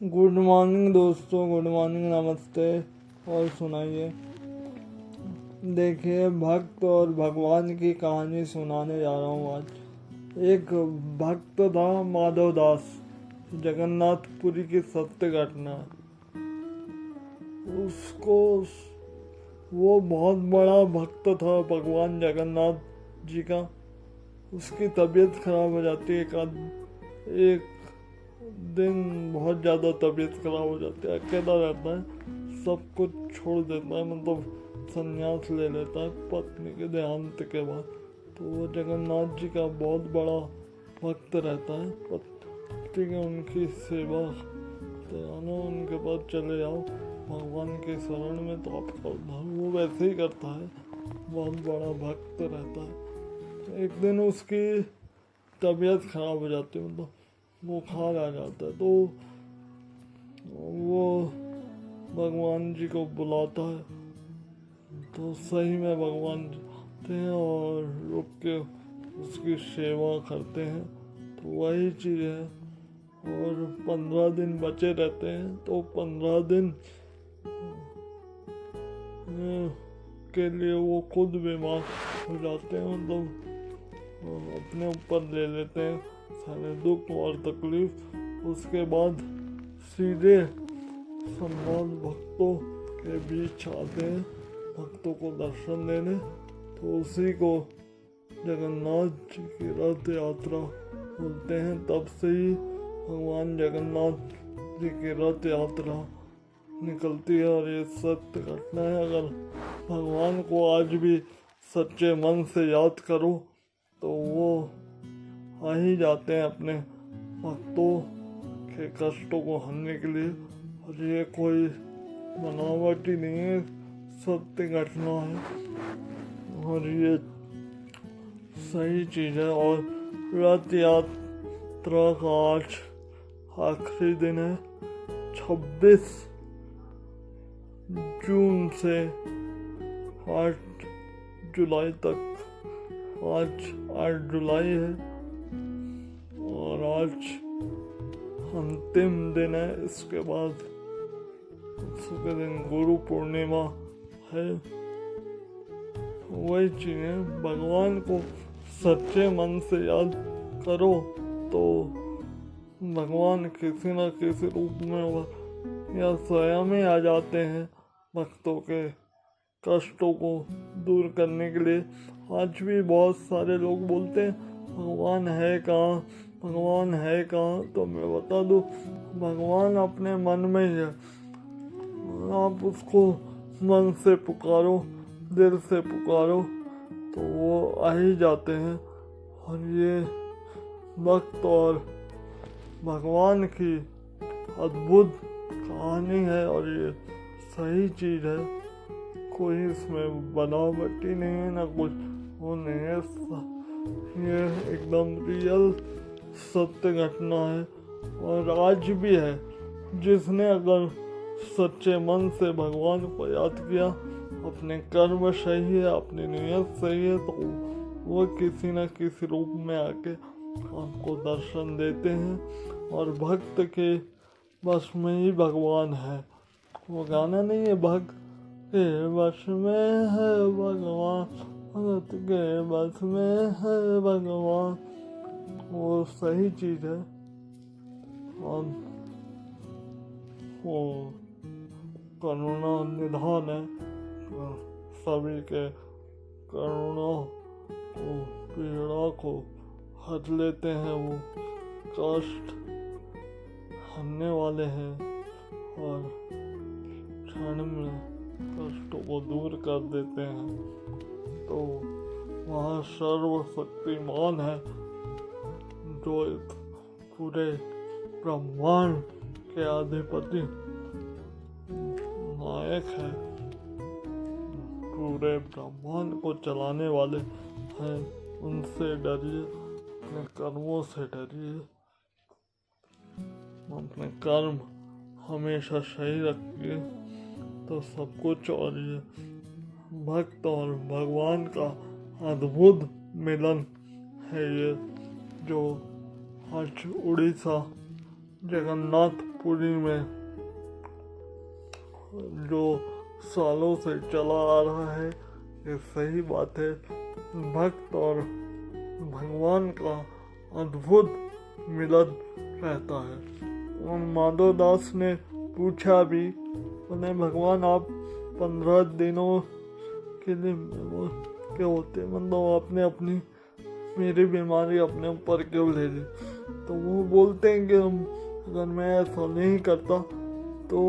Good morning दोस्तों, good morning, नमस्ते। और सुनाइए। देखिए, भक्त और भगवान की कहानी सुनाने जा रहा हूँ आज। एक भक्त था माधव दास, जगन्नाथपुरी की सत्य घटना है। उसको वो बहुत बड़ा भक्त था भगवान जगन्नाथ जी का। उसकी तबीयत खराब हो जाती है एक दिन, बहुत ज़्यादा तबीयत खराब हो जाती है। अकेला रहता है, सब कुछ छोड़ देता है, मतलब संन्यास ले लेता है पत्नी के देहांत के बाद। तो वो जगन्नाथ जी का बहुत बड़ा भक्त रहता है। पत्नी की उनकी सेवा आना, उनके पास चले जाओ भगवान के शरण में तो आपका उद्धार। वो वैसे ही करता है, बहुत बड़ा भक्त रहता है। एक दिन उसकी तबीयत खराब हो जाती है, मतलब बुखार आ जाता है। तो वो भगवान जी को बुलाता है, तो सही में भगवान आते हैं और रुक के उसकी सेवा करते हैं। तो वही चीज़ है। और 15 दिन बचे रहते हैं, तो 15 दिन के लिए वो खुद बीमार हो जाते हैं, मतलब अपने ऊपर ले लेते हैं सारे दुख और तकलीफ। उसके बाद सीधे सम्राट भक्तों के बीच आते हैं, भक्तों को दर्शन देने। तो उसी को जगन्नाथ जी की रथ यात्रा बोलते हैं। तब से ही भगवान जगन्नाथ जी की रथ यात्रा निकलती है। और ये सत्य घटना है। अगर भगवान को आज भी सच्चे मन से याद करो तो वो आ ही जाते हैं अपने भक्तों के कष्टों को हरने के लिए। और ये कोई बनावट ही नहीं है, सत्य घटना है और ये सही चीज़ है। और रथ यात्रा का आज आखिरी दिन है, 26 जून से 8 जुलाई तक। आज 8 जुलाई है और आज अंतिम दिन है। इसके बाद उसके दिन गुरु पूर्णिमा है। वही चीज़ है, भगवान को सच्चे मन से याद करो तो भगवान किसी न किसी रूप में या स्वयं ही आ जाते हैं भक्तों के कष्टों को दूर करने के लिए। आज भी बहुत सारे लोग बोलते हैं भगवान है कहाँ, भगवान है कहाँ। तो मैं बता दूँ, भगवान अपने मन में ही है। आप उसको मन से पुकारो, दिल से पुकारो तो वो आ ही जाते हैं। और ये भक्त और भगवान की अद्भुत कहानी है और ये सही चीज़ है। कोई इसमें बनावटी नहीं है, ना कुछ वो नहीं है। ये एकदम रियल सत्य घटना है और आज भी है। जिसने अगर सच्चे मन से भगवान को याद किया, अपने कर्म सही है, अपनी नियत सही है, तो वो किसी न किसी रूप में आके आपको दर्शन देते हैं। और भक्त के बस में ही भगवान है। वो गाना नहीं है, भक्त के बस में है भगवान, भक्त के बस में है भगवान। वो सही चीज़ है। और वो करुणा निधान है, सभी के करुणा को, पीड़ा को हर लेते हैं। वो कष्ट हरने वाले हैं और क्षण में कष्टों को दूर कर देते हैं। तो वहाँ सर्वशक्तिमान है, जो पूरे ब्रह्मांड के अधिपति नायक है, पूरे ब्रह्मांड को चलाने वाले हैं। उनसे डरिए, अपने कर्मों से डरिए, अपने कर्म हमेशा सही रखिए तो सब कुछ। और ये भक्त और भगवान का अद्भुत मिलन है ये, जो आज उड़ीसा जगन्नाथपुरी पुरी में जो सालों से चला आ रहा है, ये सही बात है। भक्त और भगवान का अद्भुत मिलन रहता है। और माधव दास ने पूछा भी, बोले भगवान आप 15 दिनों के लिए क्या होते, मतलब आपने अपनी मेरी बीमारी अपने ऊपर क्यों ले ली। तो वो बोलते हैं कि अगर मैं ऐसा नहीं करता तो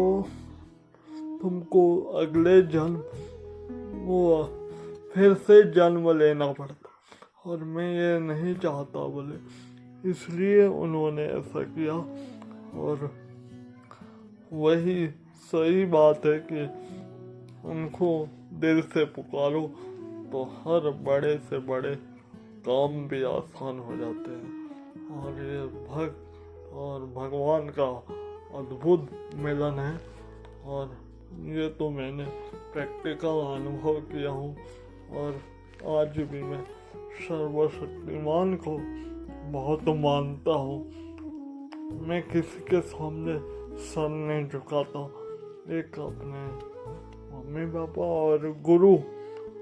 तुमको अगले जन्म वो फिर से जन्म लेना पड़ता, और मैं ये नहीं चाहता बोले, इसलिए उन्होंने ऐसा किया। और वही सही बात है कि उनको दिल से पुकारो तो हर बड़े से बड़े काम भी आसान हो जाते हैं। और ये भक्त और भगवान का अद्भुत मिलन है, और ये तो मैंने प्रैक्टिकल अनुभव किया हूँ। और आज भी मैं सर्वशक्तिमान को बहुत मानता हूँ। मैं किसी के सामने सर नहीं झुकाता, एक अपने मम्मी पापा और गुरु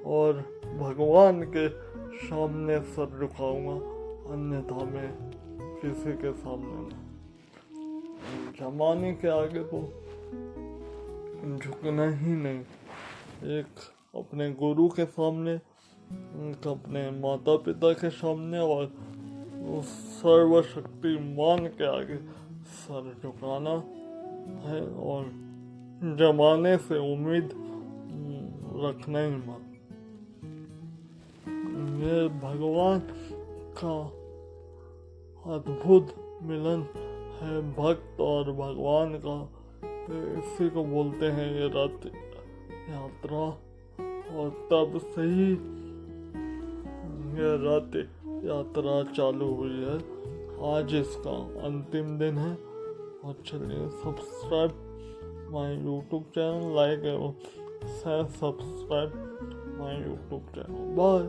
और भगवान के सामने सर झुकाऊंगा, अन्यथा मैं किसी के सामने नहीं। जमाने के आगे तो झुकना ही नहीं, एक अपने गुरु के सामने, एक अपने माता पिता के सामने, और उस सर्वशक्तिमान के आगे सर झुकाना है। और जमाने से उम्मीद रखना ही मत। ये भगवान का अद्भुत मिलन है, भक्त और भगवान का। इसी को बोलते हैं ये रथ यात्रा। और तब से ही ये रथ यात्रा चालू हुई है। आज इसका अंतिम दिन है। और चलिए, subscribe my YouTube channel, like एवं subscribe my YouTube channel. Bye.